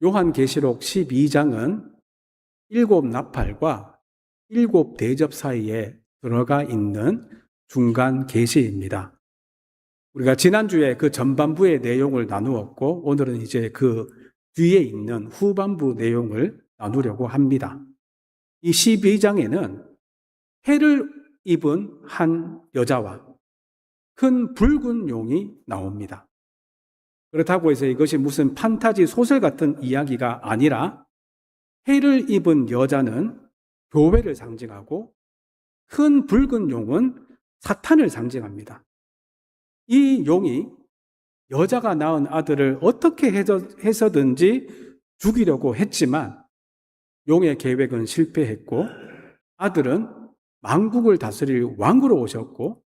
요한계시록 12장은 7나팔과 7대접 사이에 들어가 있는 중간 계시입니다. 우리가 지난주에 그 전반부의 내용을 나누었고 오늘은 이제 그 뒤에 있는 후반부 내용을 나누려고 합니다. 이 12장에는 해를 입은 한 여자와 큰 붉은 용이 나옵니다. 그렇다고 해서 이것이 무슨 판타지 소설 같은 이야기가 아니라 해를 입은 여자는 교회를 상징하고 큰 붉은 용은 사탄을 상징합니다. 이 용이 여자가 낳은 아들을 어떻게 해서든지 죽이려고 했지만 용의 계획은 실패했고 아들은 만국을 다스릴 왕으로 오셨고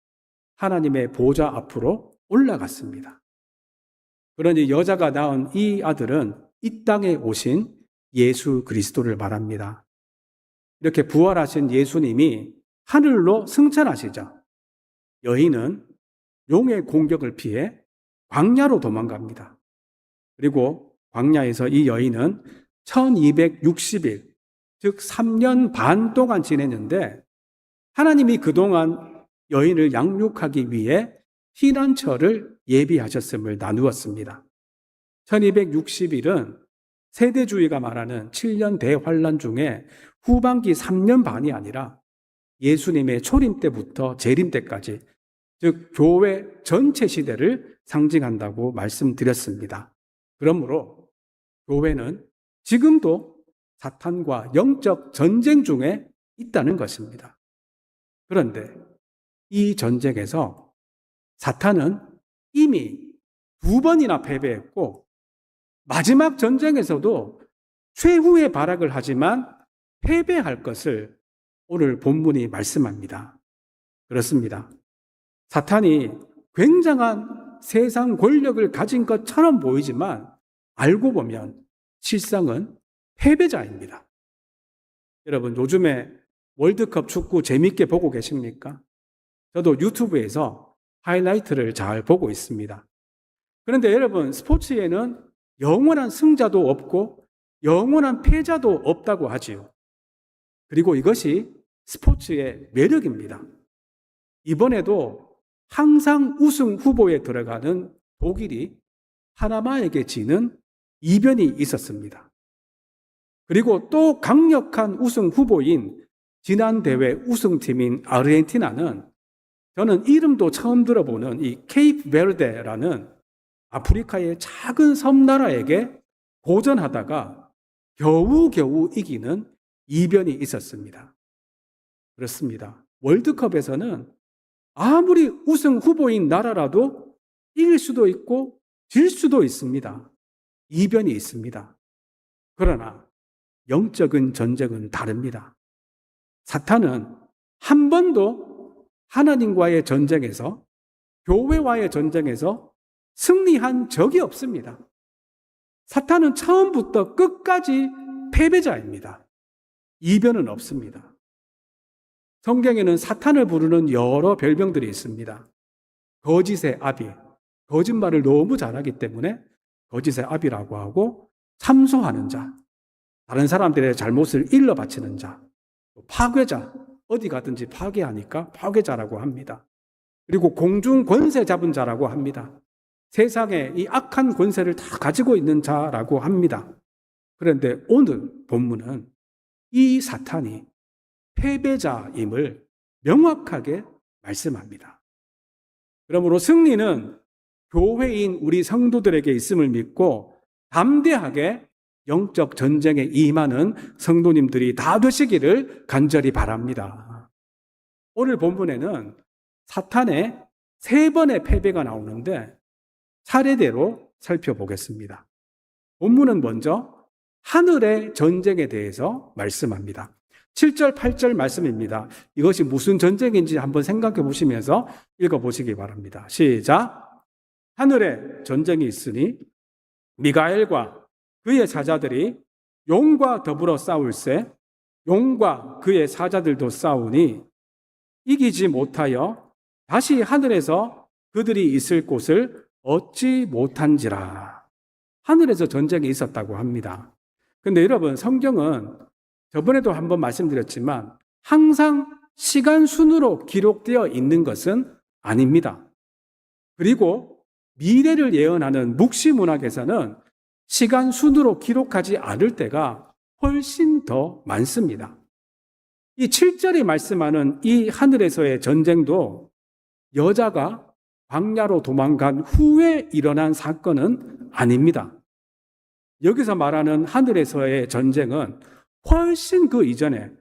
하나님의 보좌 앞으로 올라갔습니다. 그러니 여자가 낳은 이 아들은 이 땅에 오신 예수 그리스도를 말합니다. 이렇게 부활하신 예수님이 하늘로 승천하시자 여인은 용의 공격을 피해 광야로 도망갑니다. 그리고 광야에서 이 여인은 1260일, 즉 3년 반 동안 지냈는데 하나님이 그동안 여인을 양육하기 위해 피난처를 예비하셨음을 나누었습니다. 1260일은 세대주의가 말하는 7년 대환란 중에 후반기 3년 반이 아니라 예수님의 초림 때부터 재림 때까지, 즉 교회 전체 시대를 상징한다고 말씀드렸습니다. 그러므로 교회는 지금도 사탄과 영적 전쟁 중에 있다는 것입니다. 그런데 이 전쟁에서 사탄은 이미 2번이나 패배했고 마지막 전쟁에서도 최후의 발악을 하지만 패배할 것을 오늘 본문이 말씀합니다. 그렇습니다. 사탄이 굉장한 세상 권력을 가진 것처럼 보이지만 알고 보면 실상은 패배자입니다. 여러분, 요즘에 월드컵 축구 재밌게 보고 계십니까? 저도 유튜브에서 하이라이트를 잘 보고 있습니다. 그런데 여러분, 스포츠에는 영원한 승자도 없고 영원한 패자도 없다고 하지요. 그리고 이것이 스포츠의 매력입니다. 이번에도 항상 우승 후보에 들어가는 독일이 파나마에게 지는 이변이 있었습니다. 그리고 또 강력한 우승 후보인 지난 대회 우승팀인 아르헨티나는 저는 이름도 처음 들어보는 이 케이프 베르데라는 아프리카의 작은 섬나라에게 고전하다가 겨우겨우 이기는 이변이 있었습니다. 그렇습니다. 월드컵에서는 아무리 우승 후보인 나라라도 이길 수도 있고 질 수도 있습니다. 이변이 있습니다. 그러나 영적인 전쟁은 다릅니다. 사탄은 한 번도 하나님과의 전쟁에서, 교회와의 전쟁에서 승리한 적이 없습니다. 사탄은 처음부터 끝까지 패배자입니다. 이변은 없습니다. 성경에는 사탄을 부르는 여러 별명들이 있습니다. 거짓의 아비, 거짓말을 너무 잘하기 때문에 거짓의 아비라고 하고, 참소하는 자, 다른 사람들의 잘못을 일러 바치는 자, 파괴자, 어디 가든지 파괴하니까 파괴자라고 합니다. 그리고 공중 권세 잡은 자라고 합니다. 세상에 이 악한 권세를 다 가지고 있는 자라고 합니다. 그런데 오늘 본문은 이 사탄이 패배자임을 명확하게 말씀합니다. 그러므로 승리는 교회인 우리 성도들에게 있음을 믿고 담대하게 영적 전쟁에 임하는 성도님들이 다 되시기를 간절히 바랍니다. 오늘 본문에는 사탄의 3번의 패배가 나오는데 차례대로 살펴보겠습니다. 본문은 먼저 하늘의 전쟁에 대해서 말씀합니다. 7절, 8절 말씀입니다. 이것이 무슨 전쟁인지 한번 생각해 보시면서 읽어보시기 바랍니다. 시작! 하늘에 전쟁이 있으니 미가엘과 그의 사자들이 용과 더불어 싸울세 용과 그의 사자들도 싸우니 이기지 못하여 다시 하늘에서 그들이 있을 곳을 얻지 못한지라. 하늘에서 전쟁이 있었다고 합니다. 근데 여러분, 성경은 저번에도 한번 말씀드렸지만 항상 시간 순으로 기록되어 있는 것은 아닙니다. 그리고 미래를 예언하는 묵시문학에서는 시간 순으로 기록하지 않을 때가 훨씬 더 많습니다. 이 7절이 말씀하는 이 하늘에서의 전쟁도 여자가 광야로 도망간 후에 일어난 사건은 아닙니다. 여기서 말하는 하늘에서의 전쟁은 훨씬 그 이전에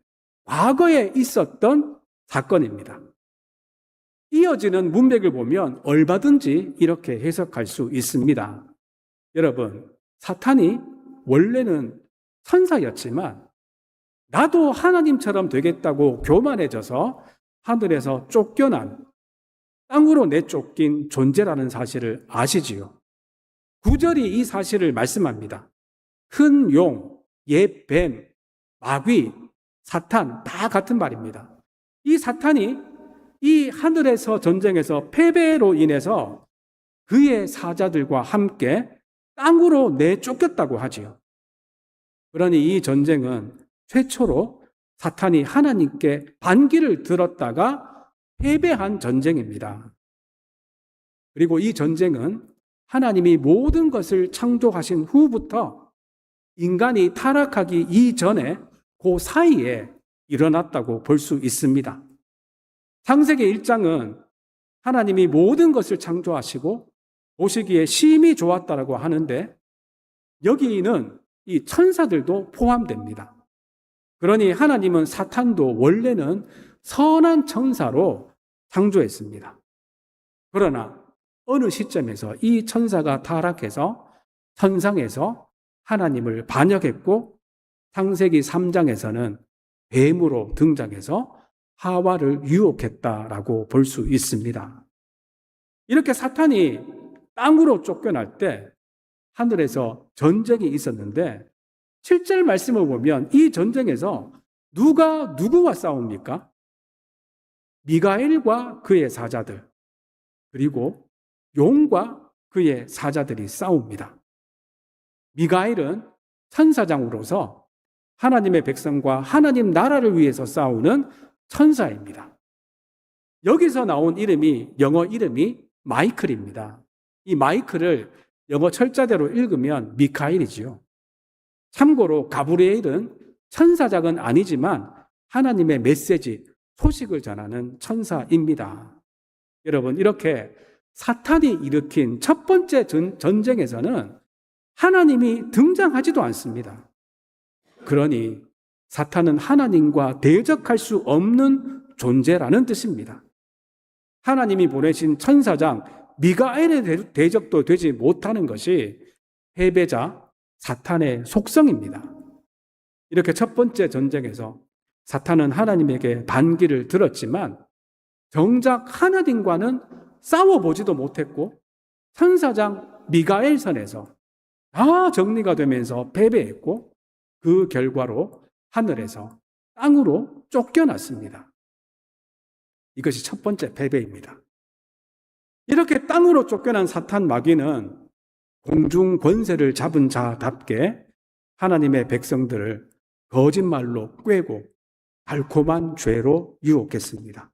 과거에 있었던 사건입니다. 이어지는 문맥을 보면 얼마든지 이렇게 해석할 수 있습니다. 여러분, 사탄이 원래는 천사였지만 나도 하나님처럼 되겠다고 교만해져서 하늘에서 쫓겨난, 땅으로 내쫓긴 존재라는 사실을 아시지요? 9절이 이 사실을 말씀합니다. 큰 용, 옛 뱀, 마귀, 사탄 다 같은 말입니다. 이 사탄이 이 하늘에서 전쟁에서 패배로 인해서 그의 사자들과 함께 땅으로 내쫓겼다고 하지요. 그러니 이 전쟁은 최초로 사탄이 하나님께 반기를 들었다가 패배한 전쟁입니다. 그리고 이 전쟁은 하나님이 모든 것을 창조하신 후부터 인간이 타락하기 이전에 그 사이에 일어났다고 볼 수 있습니다. 창세기 1장은 하나님이 모든 것을 창조하시고 보시기에 심히 좋았다라고 하는데 여기는 이 천사들도 포함됩니다. 그러니 하나님은 사탄도 원래는 선한 천사로 창조했습니다. 그러나 어느 시점에서 이 천사가 타락해서 천상에서 하나님을 반역했고 창세기 3장에서는 뱀으로 등장해서 하와를 유혹했다라고 볼 수 있습니다. 이렇게 사탄이 땅으로 쫓겨날 때 하늘에서 전쟁이 있었는데 7절 말씀을 보면 이 전쟁에서 누가 누구와 싸웁니까? 미가엘과 그의 사자들, 그리고 용과 그의 사자들이 싸웁니다. 미가엘은 천사장으로서 하나님의 백성과 하나님 나라를 위해서 싸우는 천사입니다. 여기서 나온 이름이, 영어 이름이 마이클입니다. 이 마이클을 영어 철자대로 읽으면 미카엘이지요. 참고로 가브리엘은 천사장은 아니지만 하나님의 메시지, 소식을 전하는 천사입니다. 여러분, 이렇게 사탄이 일으킨 첫 번째 전쟁에서는 하나님이 등장하지도 않습니다. 그러니 사탄은 하나님과 대적할 수 없는 존재라는 뜻입니다. 하나님이 보내신 천사장 미가엘의 대적도 되지 못하는 것이 패배자 사탄의 속성입니다. 이렇게 첫 번째 전쟁에서 사탄은 하나님에게 반기를 들었지만 정작 하나님과는 싸워보지도 못했고 천사장 미가엘 선에서 다 정리가 되면서 패배했고 그 결과로 하늘에서 땅으로 쫓겨났습니다. 이것이 첫 번째 패배입니다. 이렇게 땅으로 쫓겨난 사탄 마귀는 공중 권세를 잡은 자답게 하나님의 백성들을 거짓말로 꾀고 달콤한 죄로 유혹했습니다.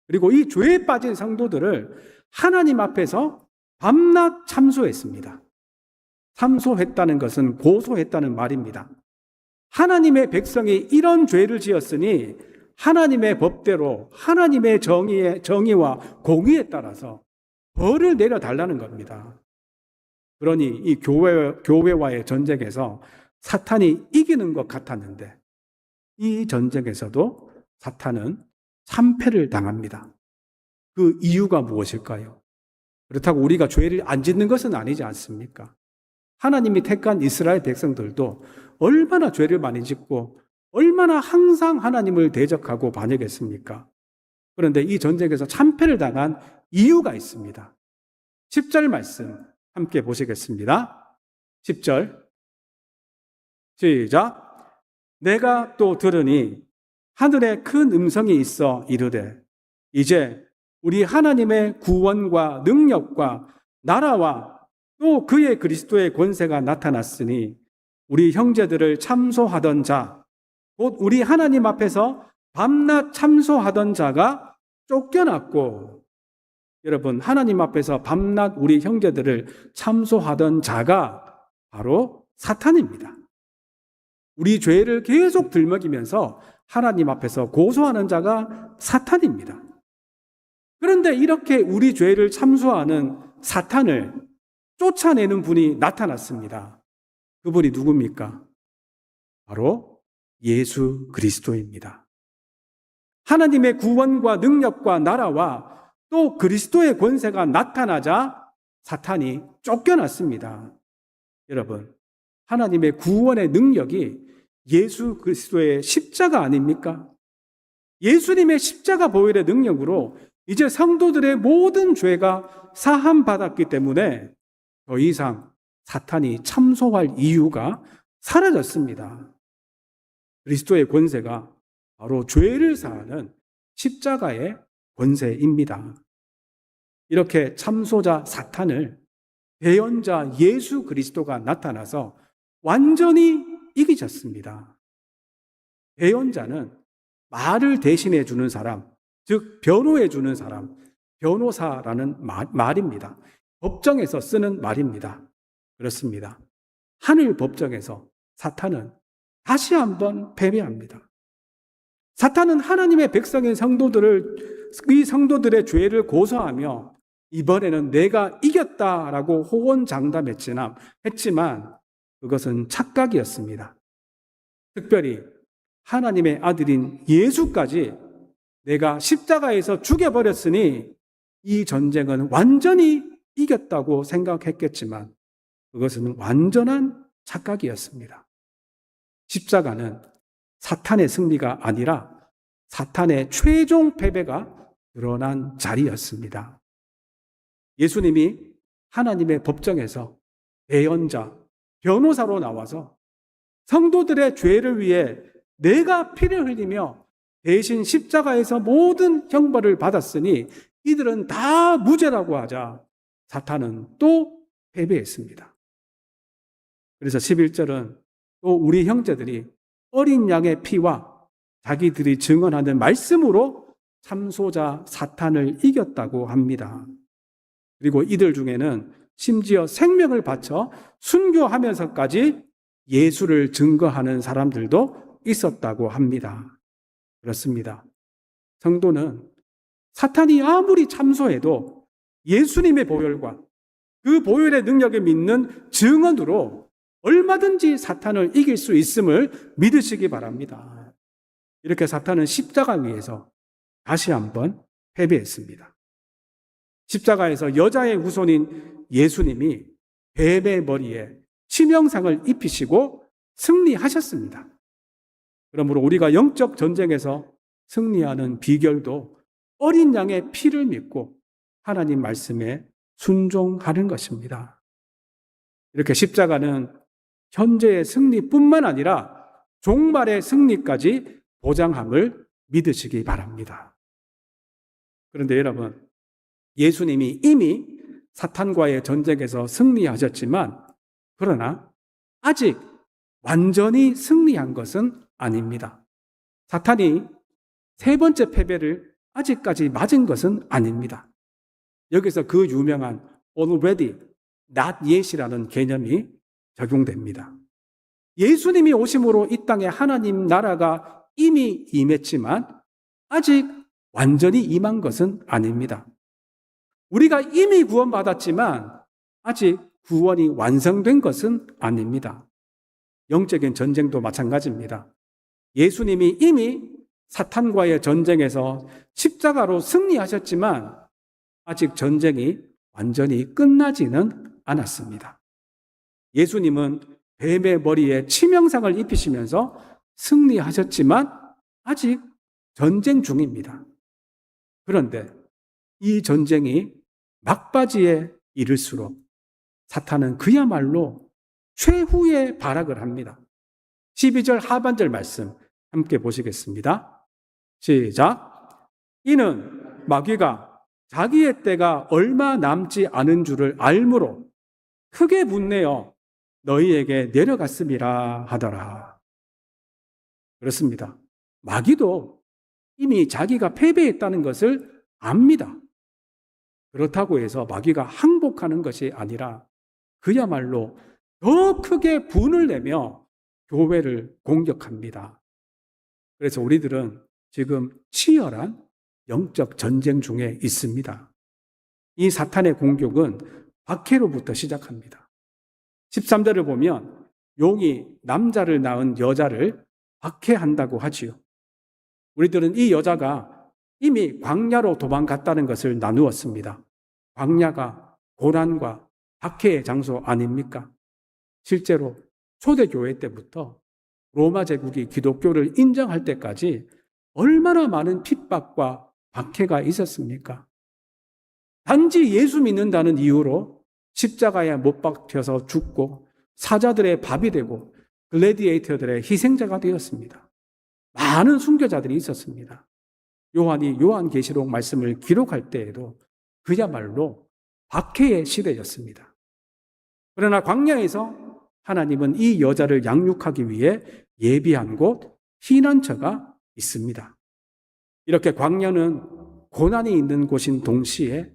그리고 이 죄에 빠진 성도들을 하나님 앞에서 밤낮 참소했습니다. 참소했다는 것은 고소했다는 말입니다. 하나님의 백성이 이런 죄를 지었으니 하나님의 법대로 하나님의 정의와 공의에 따라서 벌을 내려달라는 겁니다. 그러니 이 교회와의 전쟁에서 사탄이 이기는 것 같았는데 이 전쟁에서도 사탄은 참패를 당합니다. 그 이유가 무엇일까요? 그렇다고 우리가 죄를 안 짓는 것은 아니지 않습니까? 하나님이 택한 이스라엘 백성들도 얼마나 죄를 많이 짓고 얼마나 항상 하나님을 대적하고 반역했습니까? 그런데 이 전쟁에서 참패를 당한 이유가 있습니다. 10절 말씀 함께 보시겠습니다. 10절 시작. 내가 또 들으니 하늘에 큰 음성이 있어 이르되 이제 우리 하나님의 구원과 능력과 나라와 또 그의 그리스도의 권세가 나타났으니 우리 형제들을 참소하던 자, 곧 우리 하나님 앞에서 밤낮 참소하던 자가 쫓겨났고, 여러분, 하나님 앞에서 밤낮 우리 형제들을 참소하던 자가 바로 사탄입니다. 우리 죄를 계속 들먹이면서 하나님 앞에서 고소하는 자가 사탄입니다. 그런데 이렇게 우리 죄를 참소하는 사탄을 쫓아내는 분이 나타났습니다. 그분이 누굽니까? 바로 예수 그리스도입니다. 하나님의 구원과 능력과 나라와 또 그리스도의 권세가 나타나자 사탄이 쫓겨났습니다. 여러분, 하나님의 구원의 능력이 예수 그리스도의 십자가 아닙니까? 예수님의 십자가 보혈의 능력으로 이제 성도들의 모든 죄가 사함받았기 때문에 더 이상 사탄이 참소할 이유가 사라졌습니다. 그리스도의 권세가 바로 죄를 사하는 십자가의 권세입니다. 이렇게 참소자 사탄을 대언자 예수 그리스도가 나타나서 완전히 이기셨습니다. 대언자는 말을 대신해 주는 사람, 즉 변호해 주는 사람, 변호사라는 말입니다. 법정에서 쓰는 말입니다. 그렇습니다. 하늘 법정에서 사탄은 다시 한번 패배합니다. 사탄은 하나님의 백성인 이 성도들의 죄를 고소하며 이번에는 내가 이겼다라고 호언장담했지만 그것은 착각이었습니다. 특별히 하나님의 아들인 예수까지 내가 십자가에서 죽여버렸으니 이 전쟁은 완전히 이겼다고 생각했겠지만 그것은 완전한 착각이었습니다. 십자가는 사탄의 승리가 아니라 사탄의 최종 패배가 드러난 자리였습니다. 예수님이 하나님의 법정에서 대언자, 변호사로 나와서 성도들의 죄를 위해 내가 피를 흘리며 대신 십자가에서 모든 형벌을 받았으니 이들은 다 무죄라고 하자 사탄은 또 패배했습니다. 그래서 11절은 또 우리 형제들이 어린 양의 피와 자기들이 증언하는 말씀으로 참소자 사탄을 이겼다고 합니다. 그리고 이들 중에는 심지어 생명을 바쳐 순교하면서까지 예수를 증거하는 사람들도 있었다고 합니다. 그렇습니다. 성도는 사탄이 아무리 참소해도 예수님의 보혈과 그 보혈의 능력을 믿는 증언으로 얼마든지 사탄을 이길 수 있음을 믿으시기 바랍니다. 이렇게 사탄은 십자가 위에서 다시 한번 패배했습니다. 십자가에서 여자의 후손인 예수님이 뱀의 머리에 치명상을 입히시고 승리하셨습니다. 그러므로 우리가 영적 전쟁에서 승리하는 비결도 어린 양의 피를 믿고 하나님 말씀에 순종하는 것입니다. 이렇게 십자가는 현재의 승리뿐만 아니라 종말의 승리까지 보장함을 믿으시기 바랍니다. 그런데 여러분, 예수님이 이미 사탄과의 전쟁에서 승리하셨지만 그러나 아직 완전히 승리한 것은 아닙니다. 사탄이 세 번째 패배를 아직까지 맞은 것은 아닙니다. 여기서 그 유명한 already, not yet이라는 개념이 적용됩니다. 예수님이 오심으로 이 땅에 하나님 나라가 이미 임했지만 아직 완전히 임한 것은 아닙니다. 우리가 이미 구원받았지만 아직 구원이 완성된 것은 아닙니다. 영적인 전쟁도 마찬가지입니다. 예수님이 이미 사탄과의 전쟁에서 십자가로 승리하셨지만 아직 전쟁이 완전히 끝나지는 않았습니다. 예수님은 뱀의 머리에 치명상을 입히시면서 승리하셨지만 아직 전쟁 중입니다. 그런데 이 전쟁이 막바지에 이를수록 사탄은 그야말로 최후의 발악을 합니다. 12절 하반절 말씀 함께 보시겠습니다. 시작. 이는 마귀가 자기의 때가 얼마 남지 않은 줄을 알므로 크게 분내어 너희에게 내려갔음이라 하더라. 그렇습니다. 마귀도 이미 자기가 패배했다는 것을 압니다. 그렇다고 해서 마귀가 항복하는 것이 아니라 그야말로 더 크게 분을 내며 교회를 공격합니다. 그래서 우리들은 지금 치열한 영적 전쟁 중에 있습니다. 이 사탄의 공격은 박해로부터 시작합니다. 13절을 보면 용이 남자를 낳은 여자를 박해한다고 하지요. 우리들은 이 여자가 이미 광야로 도망갔다는 것을 나누었습니다. 광야가 고난과 박해의 장소 아닙니까? 실제로 초대교회 때부터 로마 제국이 기독교를 인정할 때까지 얼마나 많은 핍박과 박해가 있었습니까? 단지 예수 믿는다는 이유로 십자가에 못 박혀서 죽고 사자들의 밥이 되고 글래디에이터들의 희생자가 되었습니다. 많은 순교자들이 있었습니다. 요한이 요한계시록 말씀을 기록할 때에도 그야말로 박해의 시대였습니다. 그러나 광야에서 하나님은 이 여자를 양육하기 위해 예비한 곳 피난처가 있습니다. 이렇게 광야는 고난이 있는 곳인 동시에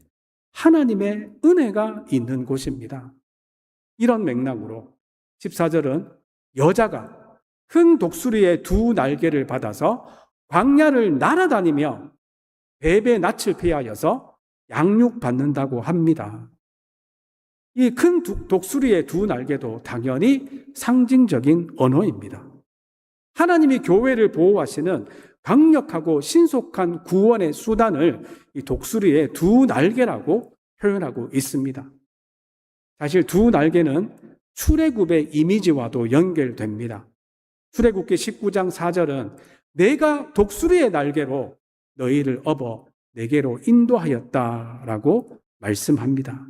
하나님의 은혜가 있는 곳입니다. 이런 맥락으로 14절은 여자가 큰 독수리의 두 날개를 받아서 광야를 날아다니며 뱀의 낯을 피하여서 양육받는다고 합니다. 이 큰 독수리의 두 날개도 당연히 상징적인 언어입니다. 하나님이 교회를 보호하시는 강력하고 신속한 구원의 수단을 이 독수리의 두 날개라고 표현하고 있습니다. 사실 두 날개는 출애굽의 이미지와도 연결됩니다. 출애굽기 19장 4절은 내가 독수리의 날개로 너희를 업어 내게로 인도하였다라고 말씀합니다.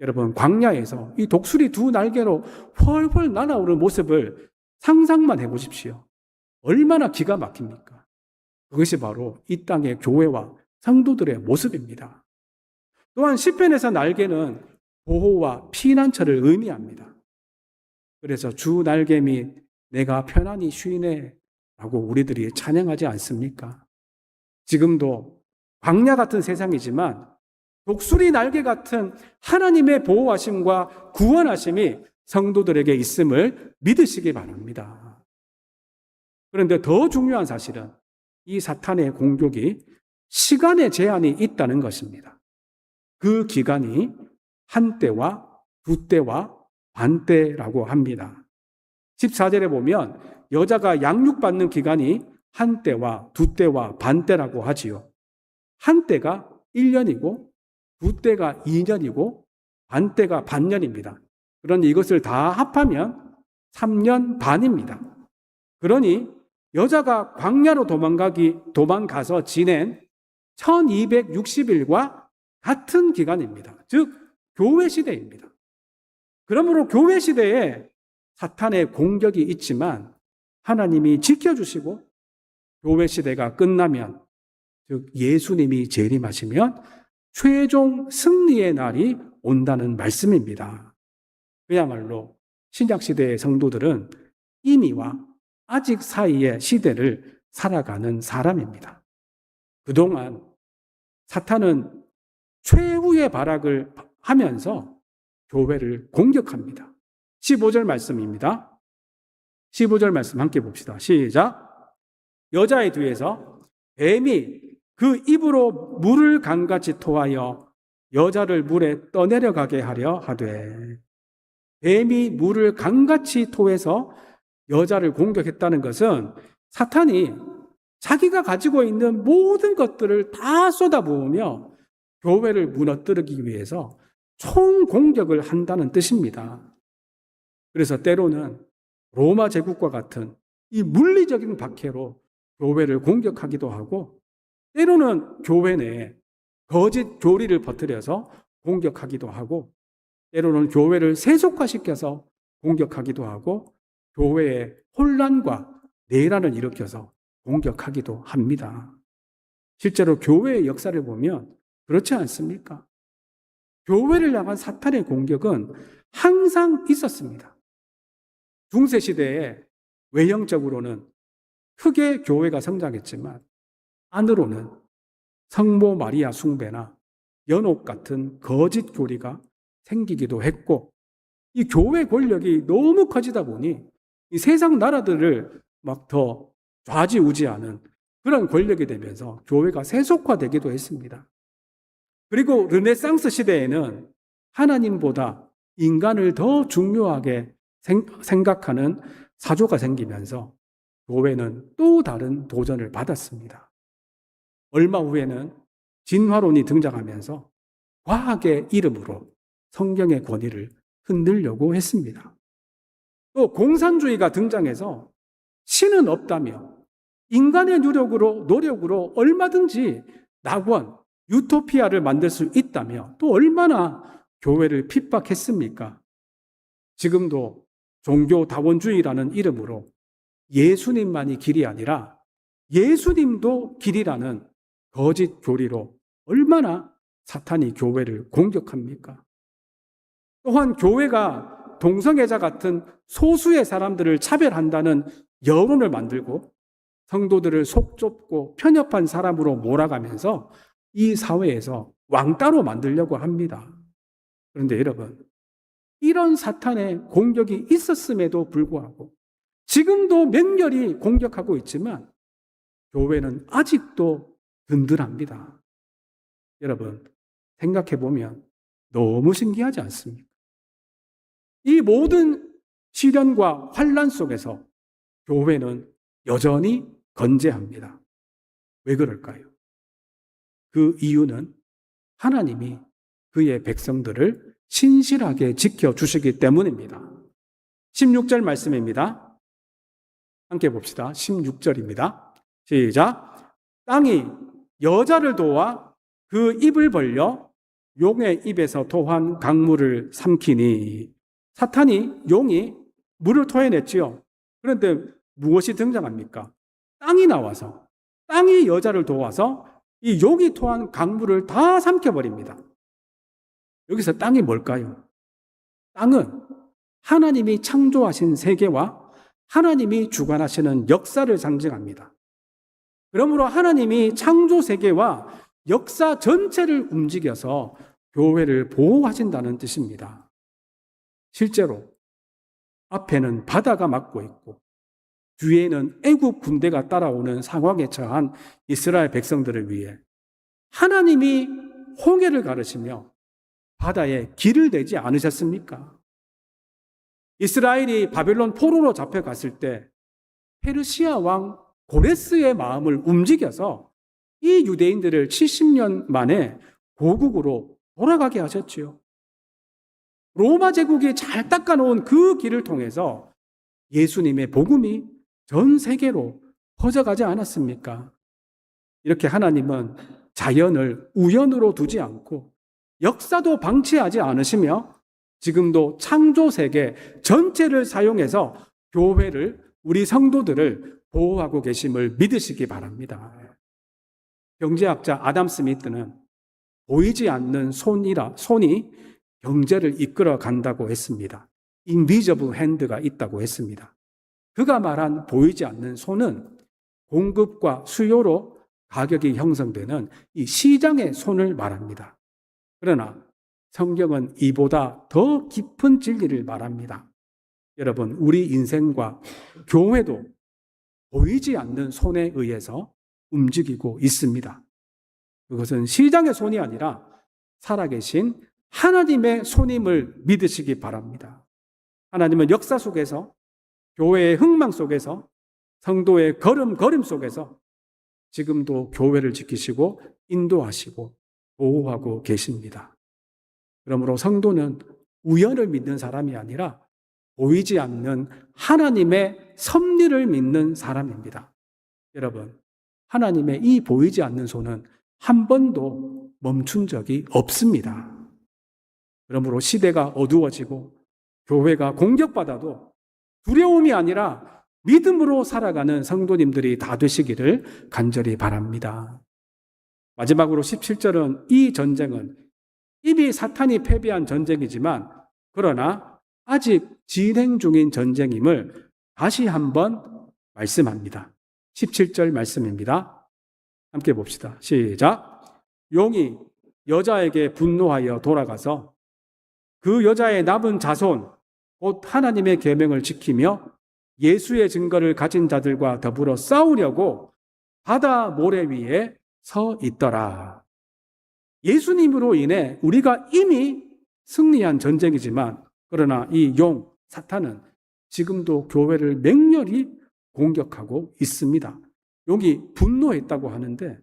여러분, 광야에서 이 독수리 두 날개로 펄펄 날아오는 모습을 상상만 해보십시오. 얼마나 기가 막힙니까? 그것이 바로 이 땅의 교회와 성도들의 모습입니다. 또한 시편에서 날개는 보호와 피난처를 의미합니다. 그래서 주 날개 및 내가 편안히 쉬네 라고 우리들이 찬양하지 않습니까? 지금도 광야 같은 세상이지만 독수리 날개 같은 하나님의 보호하심과 구원하심이 성도들에게 있음을 믿으시기 바랍니다. 그런데 더 중요한 사실은 이 사탄의 공격이 시간의 제한이 있다는 것입니다. 그 기간이 한때와 두때와 반때라고 합니다. 14절에 보면 여자가 양육받는 기간이 한때와 두때와 반때라고 하지요. 한때가 1년이고 두때가 2년이고 반때가 반년입니다. 그러니 이것을 다 합하면 3년 반입니다. 그러니 여자가 광야로 도망가서 지낸 1260일과 같은 기간입니다. 즉 교회 시대입니다. 그러므로 교회 시대에 사탄의 공격이 있지만 하나님이 지켜주시고 교회 시대가 끝나면, 즉 예수님이 재림하시면 최종 승리의 날이 온다는 말씀입니다. 그야말로 신약시대의 성도들은 이미와 아직 사이의 시대를 살아가는 사람입니다. 그동안 사탄은 최후의 발악을 하면서 교회를 공격합니다. 15절 말씀입니다. 15절 말씀 함께 봅시다. 시작. 여자의 뒤에서 뱀이 그 입으로 물을 강같이 토하여 여자를 물에 떠내려가게 하려 하되, 뱀이 물을 강같이 토해서 여자를 공격했다는 것은 사탄이 자기가 가지고 있는 모든 것들을 다 쏟아부으며 교회를 무너뜨리기 위해서 총공격을 한다는 뜻입니다. 그래서 때로는 로마 제국과 같은 이 물리적인 박해로 교회를 공격하기도 하고, 때로는 교회 내에 거짓 교리를 퍼뜨려서 공격하기도 하고, 때로는 교회를 세속화시켜서 공격하기도 하고, 교회에 혼란과 내란을 일으켜서 공격하기도 합니다. 실제로 교회의 역사를 보면 그렇지 않습니까? 교회를 향한 사탄의 공격은 항상 있었습니다. 중세시대에 외형적으로는 크게 교회가 성장했지만 안으로는 성모 마리아 숭배나 연옥 같은 거짓 교리가 생기기도 했고, 이 교회 권력이 너무 커지다 보니 이 세상 나라들을 막 더 좌지우지하는 그런 권력이 되면서 교회가 세속화되기도 했습니다. 그리고 르네상스 시대에는 하나님보다 인간을 더 중요하게 생각하는 사조가 생기면서 교회는 또 다른 도전을 받았습니다. 얼마 후에는 진화론이 등장하면서 과학의 이름으로 성경의 권위를 흔들려고 했습니다. 또 공산주의가 등장해서 신은 없다며 인간의 노력으로 얼마든지 낙원, 유토피아를 만들 수 있다며 또 얼마나 교회를 핍박했습니까? 지금도 종교다원주의라는 이름으로 예수님만이 길이 아니라 예수님도 길이라는 거짓 교리로 얼마나 사탄이 교회를 공격합니까? 또한 교회가 동성애자 같은 소수의 사람들을 차별한다는 여론을 만들고 성도들을 속 좁고 편협한 사람으로 몰아가면서 이 사회에서 왕따로 만들려고 합니다. 그런데 여러분, 이런 사탄의 공격이 있었음에도 불구하고 지금도 맹렬히 공격하고 있지만 교회는 아직도 든든합니다. 여러분, 생각해보면 너무 신기하지 않습니까? 이 모든 시련과 환난 속에서 교회는 여전히 건재합니다. 왜 그럴까요? 그 이유는 하나님이 그의 백성들을 신실하게 지켜주시기 때문입니다. 16절 말씀입니다. 함께 봅시다. 16절입니다. 시작. 땅이 여자를 도와 그 입을 벌려 용의 입에서 토한 강물을 삼키니. 사탄이 용이 물을 토해냈지요. 그런데 무엇이 등장합니까? 땅이 나와서, 땅이 여자를 도와서 이 용이 토한 강물을 다 삼켜버립니다. 여기서 땅이 뭘까요? 땅은 하나님이 창조하신 세계와 하나님이 주관하시는 역사를 상징합니다. 그러므로 하나님이 창조 세계와 역사 전체를 움직여서 교회를 보호하신다는 뜻입니다. 실제로 앞에는 바다가 막고 있고 뒤에는 애국 군대가 따라오는 상황에 처한 이스라엘 백성들을 위해 하나님이 홍해를 가르시며 바다에 길을 내지 않으셨습니까? 이스라엘이 바벨론 포로로 잡혀갔을 때 페르시아 왕 고레스의 마음을 움직여서 이 유대인들을 70년 만에 고국으로 돌아가게 하셨지요. 로마 제국이 잘 닦아놓은 그 길을 통해서 예수님의 복음이 전 세계로 퍼져가지 않았습니까? 이렇게 하나님은 자연을 우연으로 두지 않고 역사도 방치하지 않으시며 지금도 창조 세계 전체를 사용해서 교회를, 우리 성도들을 보호하고 계심을 믿으시기 바랍니다. 경제학자 아담 스미스는 보이지 않는 손이 경제를 이끌어 간다고 했습니다. invisible hand가 있다고 했습니다. 그가 말한 보이지 않는 손은 공급과 수요로 가격이 형성되는 이 시장의 손을 말합니다. 그러나 성경은 이보다 더 깊은 진리를 말합니다. 여러분, 우리 인생과 교회도 보이지 않는 손에 의해서 움직이고 있습니다. 그것은 시장의 손이 아니라 살아계신 하나님의 손임을 믿으시기 바랍니다. 하나님은 역사 속에서, 교회의 흥망 속에서, 성도의 걸음 속에서 지금도 교회를 지키시고 인도하시고 보호하고 계십니다. 그러므로 성도는 우연을 믿는 사람이 아니라 보이지 않는 하나님의 섭리를 믿는 사람입니다. 여러분, 하나님의 이 보이지 않는 손은 한 번도 멈춘 적이 없습니다. 그러므로 시대가 어두워지고 교회가 공격받아도 두려움이 아니라 믿음으로 살아가는 성도님들이 다 되시기를 간절히 바랍니다. 마지막으로 17절은 이 전쟁은 이미 사탄이 패배한 전쟁이지만 그러나 아직 진행 중인 전쟁임을 다시 한번 말씀합니다. 17절 말씀입니다. 함께 봅시다. 시작. 용이 여자에게 분노하여 돌아가서 그 여자의 남은 자손 곧 하나님의 계명을 지키며 예수의 증거를 가진 자들과 더불어 싸우려고 바다 모래 위에 서 있더라. 예수님으로 인해 우리가 이미 승리한 전쟁이지만 그러나 이 용 사탄은 지금도 교회를 맹렬히 공격하고 있습니다. 용이 분노했다고 하는데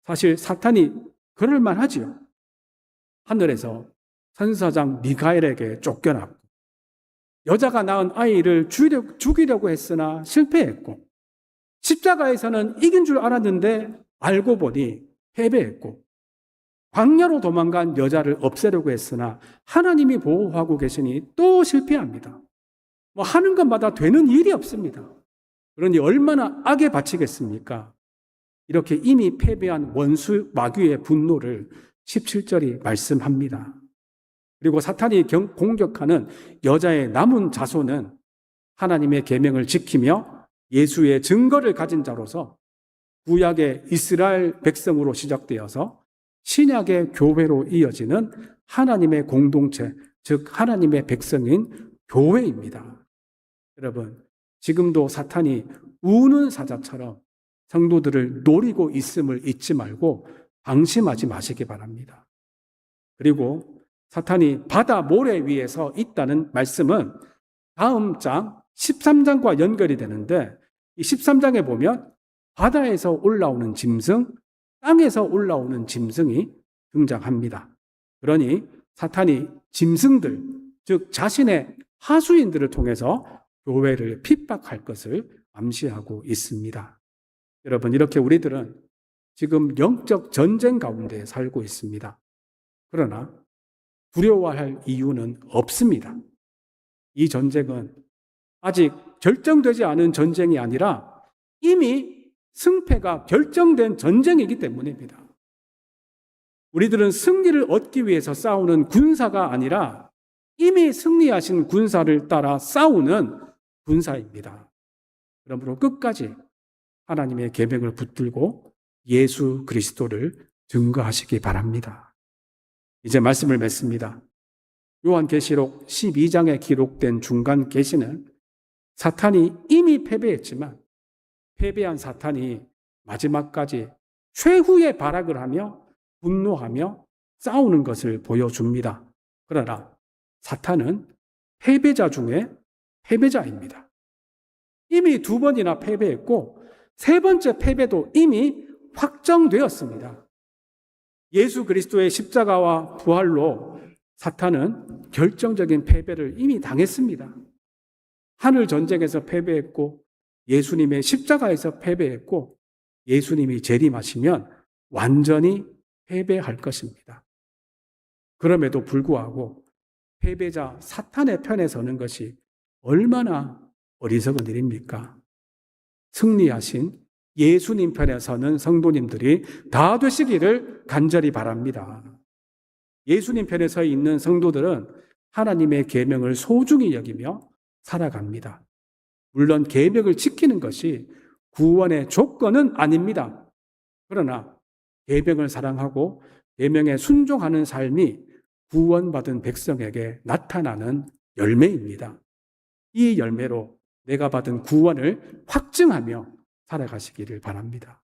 사실 사탄이 그럴 만하지요. 하늘에서 천사장 미가엘에게 쫓겨났고 여자가 낳은 아이를 죽이려고 했으나 실패했고 십자가에서는 이긴 줄 알았는데 알고 보니 패배했고 광야로 도망간 여자를 없애려고 했으나 하나님이 보호하고 계시니 또 실패합니다. 하는 것마다 되는 일이 없습니다. 그러니 얼마나 악에 바치겠습니까? 이렇게 이미 패배한 원수 마귀의 분노를 17절이 말씀합니다. 그리고 사탄이 공격하는 여자의 남은 자손은 하나님의 계명을 지키며 예수의 증거를 가진 자로서 구약의 이스라엘 백성으로 시작되어서 신약의 교회로 이어지는 하나님의 공동체, 즉 하나님의 백성인 교회입니다. 여러분, 지금도 사탄이 우는 사자처럼 성도들을 노리고 있음을 잊지 말고 방심하지 마시기 바랍니다. 그리고 사탄이 바다 모래 위에 서 있다는 말씀은 다음 장 13장과 연결이 되는데 이 13장에 보면 바다에서 올라오는 짐승, 땅에서 올라오는 짐승이 등장합니다. 그러니 사탄이 짐승들, 즉 자신의 하수인들을 통해서 교회를 핍박할 것을 암시하고 있습니다. 여러분, 이렇게 우리들은 지금 영적 전쟁 가운데 살고 있습니다. 그러나 두려워할 이유는 없습니다. 이 전쟁은 아직 결정되지 않은 전쟁이 아니라 이미 승패가 결정된 전쟁이기 때문입니다. 우리들은 승리를 얻기 위해서 싸우는 군사가 아니라 이미 승리하신 군사를 따라 싸우는 군사입니다. 그러므로 끝까지 하나님의 계명을 붙들고 예수 그리스도를 증거하시기 바랍니다. 이제 말씀을 맺습니다. 요한계시록 12장에 기록된 중간 계시는 사탄이 이미 패배했지만 패배한 사탄이 마지막까지 최후의 발악을 하며 분노하며 싸우는 것을 보여줍니다. 그러나 사탄은 패배자 중에 패배자입니다. 이미 2번이나 패배했고 3번째 패배도 이미 확정되었습니다. 예수 그리스도의 십자가와 부활로 사탄은 결정적인 패배를 이미 당했습니다. 하늘 전쟁에서 패배했고 예수님의 십자가에서 패배했고 예수님이 재림하시면 완전히 패배할 것입니다. 그럼에도 불구하고 패배자 사탄의 편에 서는 것이 얼마나 어리석은 일입니까? 승리하신 예수님 편에 서는 성도님들이 다 되시기를 간절히 바랍니다. 예수님 편에 서 있는 성도들은 하나님의 계명을 소중히 여기며 살아갑니다. 물론 계명을 지키는 것이 구원의 조건은 아닙니다. 그러나 계명을 사랑하고 계명에 순종하는 삶이 구원받은 백성에게 나타나는 열매입니다. 이 열매로 내가 받은 구원을 확증하며 살아가시기를 바랍니다.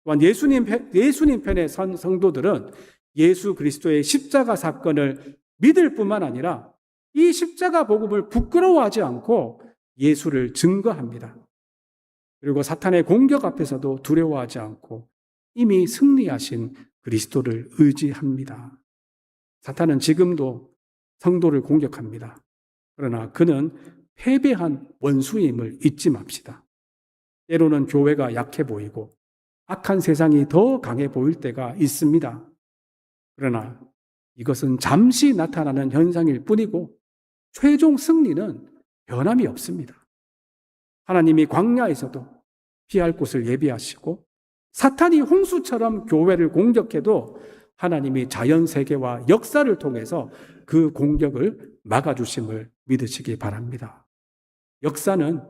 또한 예수님 편에 선 성도들은 예수 그리스도의 십자가 사건을 믿을 뿐만 아니라 이 십자가 복음을 부끄러워하지 않고 예수를 증거합니다. 그리고 사탄의 공격 앞에서도 두려워하지 않고 이미 승리하신 그리스도를 의지합니다. 사탄은 지금도 성도를 공격합니다. 그러나 그는 패배한 원수임을 잊지 맙시다. 때로는 교회가 약해 보이고 악한 세상이 더 강해 보일 때가 있습니다. 그러나 이것은 잠시 나타나는 현상일 뿐이고 최종 승리는 변함이 없습니다. 하나님이 광야에서도 피할 곳을 예비하시고 사탄이 홍수처럼 교회를 공격해도 하나님이 자연세계와 역사를 통해서 그 공격을 막아주심을 믿으시기 바랍니다. 역사는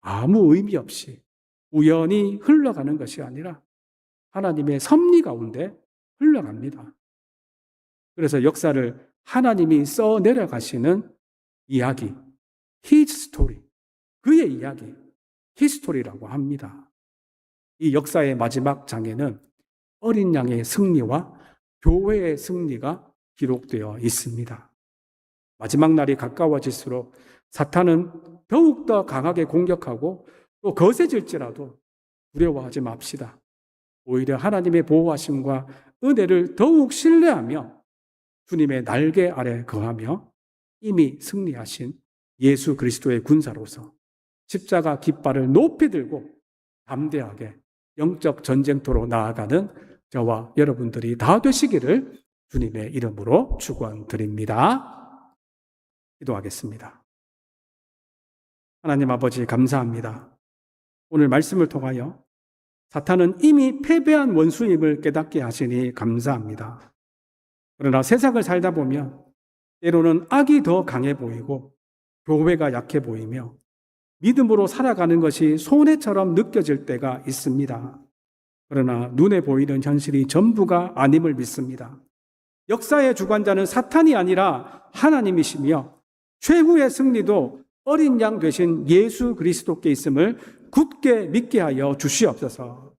아무 의미 없이 우연히 흘러가는 것이 아니라 하나님의 섭리 가운데 흘러갑니다. 그래서 역사를 하나님이 써 내려가시는 이야기, His story, 그의 이야기, 히스토리라고 합니다. 이 역사의 마지막 장에는 어린 양의 승리와 교회의 승리가 기록되어 있습니다. 마지막 날이 가까워질수록 사탄은 더욱더 강하게 공격하고 또 거세질지라도 두려워하지 맙시다. 오히려 하나님의 보호하심과 은혜를 더욱 신뢰하며 주님의 날개 아래 거하며 이미 승리하신 예수 그리스도의 군사로서 십자가 깃발을 높이 들고 담대하게 영적 전쟁터로 나아가는 저와 여러분들이 다 되시기를 주님의 이름으로 축원드립니다. 기도하겠습니다. 하나님 아버지 감사합니다. 오늘 말씀을 통하여 사탄은 이미 패배한 원수임을 깨닫게 하시니 감사합니다. 그러나 세상을 살다 보면 때로는 악이 더 강해 보이고 교회가 약해 보이며 믿음으로 살아가는 것이 손해처럼 느껴질 때가 있습니다. 그러나 눈에 보이는 현실이 전부가 아님을 믿습니다. 역사의 주관자는 사탄이 아니라 하나님이시며 최후의 승리도 어린 양 되신 예수 그리스도께 있음을 굳게 믿게 하여 주시옵소서.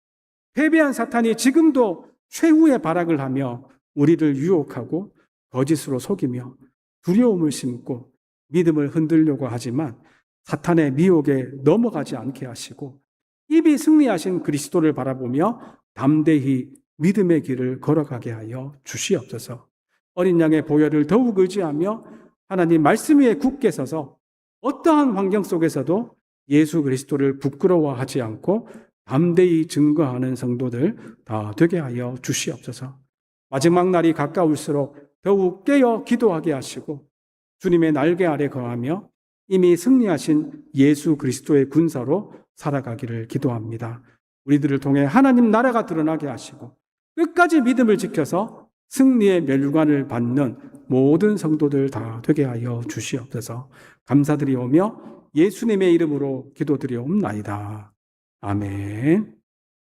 패배한 사탄이 지금도 최후의 발악을 하며 우리를 유혹하고 거짓으로 속이며 두려움을 심고 믿음을 흔들려고 하지만 사탄의 미혹에 넘어가지 않게 하시고 이미 승리하신 그리스도를 바라보며 담대히 믿음의 길을 걸어가게 하여 주시옵소서. 어린 양의 보혈을 더욱 의지하며 하나님 말씀 위에 굳게 서서 어떠한 환경 속에서도 예수 그리스도를 부끄러워하지 않고 담대히 증거하는 성도들 다 되게 하여 주시옵소서. 마지막 날이 가까울수록 더욱 깨어 기도하게 하시고 주님의 날개 아래 거하며 이미 승리하신 예수 그리스도의 군사로 살아가기를 기도합니다. 우리들을 통해 하나님 나라가 드러나게 하시고 끝까지 믿음을 지켜서 승리의 멸관을 받는 모든 성도들 다 되게 하여 주시옵소서. 감사드리오며 예수님의 이름으로 기도드리옵나이다. 아멘.